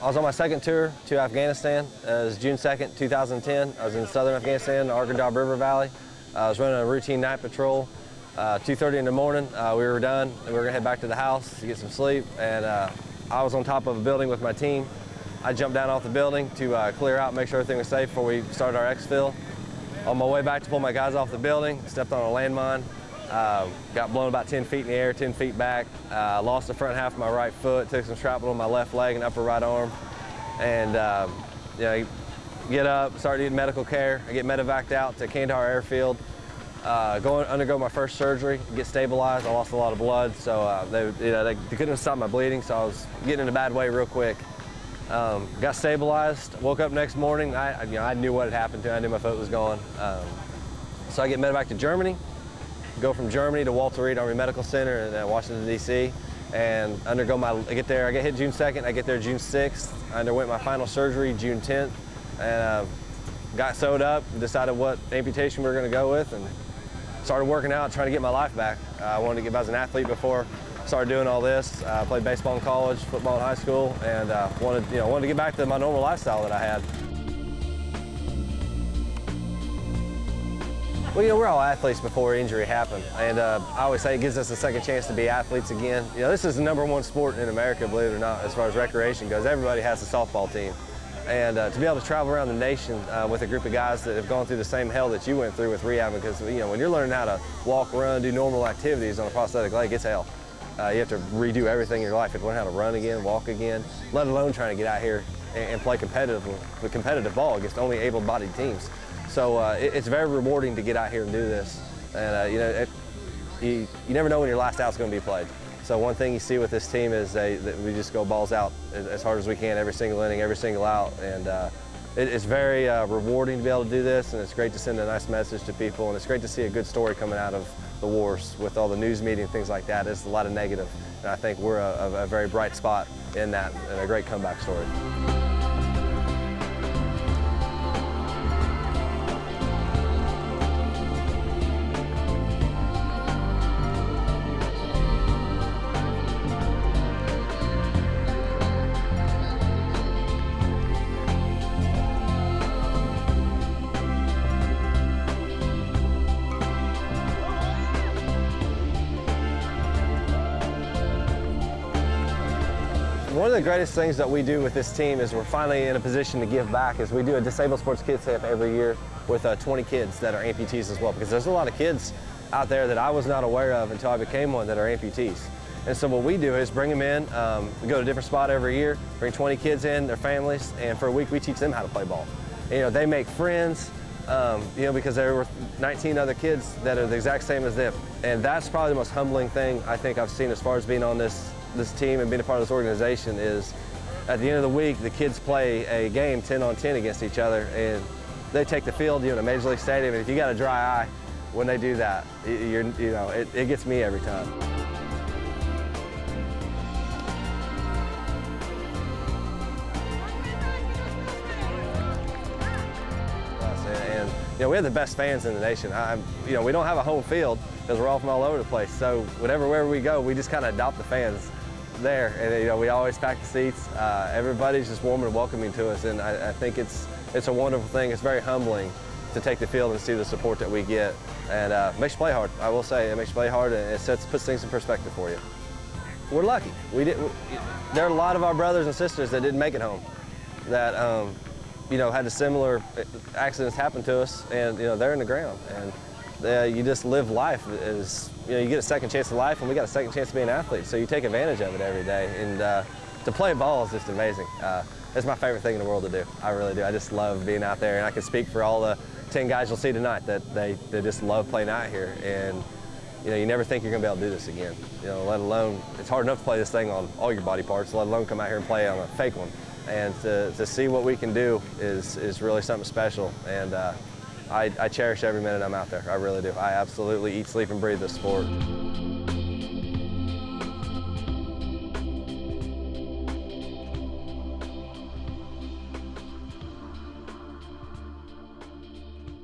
I was on my second tour to Afghanistan. It was June 2nd, 2010. I was in southern Afghanistan, the Arghandab River Valley. I was running a routine night patrol. 2:30 in the morning, we were done. We were gonna head back to the house to get some sleep, and I was on top of a building with my team. I jumped down off the building to clear out, make sure everything was safe before we started our exfil. On my way back to pull my guys off the building, stepped on a landmine, got blown about 10 feet in the air, 10 feet back, lost the front half of my right foot, took some shrapnel on my left leg and upper right arm, and get up, start needing medical care. I get medevaced out to Kandahar Airfield, undergo my first surgery, get stabilized. I lost a lot of blood, so they couldn't stop my bleeding, so I was getting in a bad way real quick. Got stabilized, woke up next morning. I knew what had happened to me. I knew my foot was gone. So I get medevaced to Germany, go from Germany to Walter Reed Army Medical Center in Washington, D.C., and I get hit June 2nd, I get there June 6th. I underwent my final surgery June 10th, and got sewed up, decided what amputation we were going to go with, and started working out, trying to get my life back. I wanted to get, I was an athlete before, started doing all this. I played baseball in college, football in high school, and wanted to get back to my normal lifestyle that I had. Well, we're all athletes before injury happened, and I always say it gives us a second chance to be athletes again. This is the #1 sport in America, believe it or not, as far as recreation goes. Everybody has a softball team. And to be able to travel around the nation with a group of guys that have gone through the same hell that you went through with rehab, because when you're learning how to walk, run, do normal activities on a prosthetic leg, it's hell. You have to redo everything in your life. You have to learn how to run again, walk again, let alone trying to get out here and play competitive ball against only able-bodied teams. So it's very rewarding to get out here and do this. And you never know when your last out's going to be played. So one thing you see with this team is that we just go balls out as hard as we can every single inning, every single out. And it's very rewarding to be able to do this, and it's great to send a nice message to people, and it's great to see a good story coming out of the wars with all the news media and things like that. It's a lot of negative, and I think we're a very bright spot in that, and a great comeback story. One of the greatest things that we do with this team is we're finally in a position to give back. Is we do a disabled sports kids camp every year with 20 kids that are amputees as well, because there's a lot of kids out there that I was not aware of until I became one that are amputees. And so what we do is bring them in, we go to a different spot every year, bring 20 kids in, their families, and for a week we teach them how to play ball. And, they make friends, because there were 19 other kids that are the exact same as them. And that's probably the most humbling thing I think I've seen as far as being on this team and being a part of this organization is at the end of the week, the kids play a game 10-on-10 against each other, and they take the field, in a Major League Stadium, and if you got a dry eye when they do that, it gets me every time. And we have the best fans in the nation. We don't have a home field because we're all from all over the place. So wherever we go, we just kind of adopt the fans there, and we always pack the seats. Everybody's just warm and welcoming to us, and I think it's a wonderful thing. It's very humbling to take the field and see the support that we get, and it makes you play hard. I will say it makes you play hard, and it puts things in perspective for you. We're lucky. There are a lot of our brothers and sisters that didn't make it home, that had a similar accidents happen to us, and they're in the ground, and you just live life as you get a second chance of life, and we got a second chance to be an athlete, so you take advantage of it every day. And to play ball is just amazing. It's my favorite thing in the world to do. I really do. I just love being out there, and I can speak for all the 10 guys you'll see tonight that they just love playing out here. And you never think you're going to be able to do this again. Let alone, it's hard enough to play this thing on all your body parts, let alone come out here and play on a fake one. And to see what we can do is really something special. And I cherish every minute I'm out there. I really do. I absolutely eat, sleep, and breathe this sport.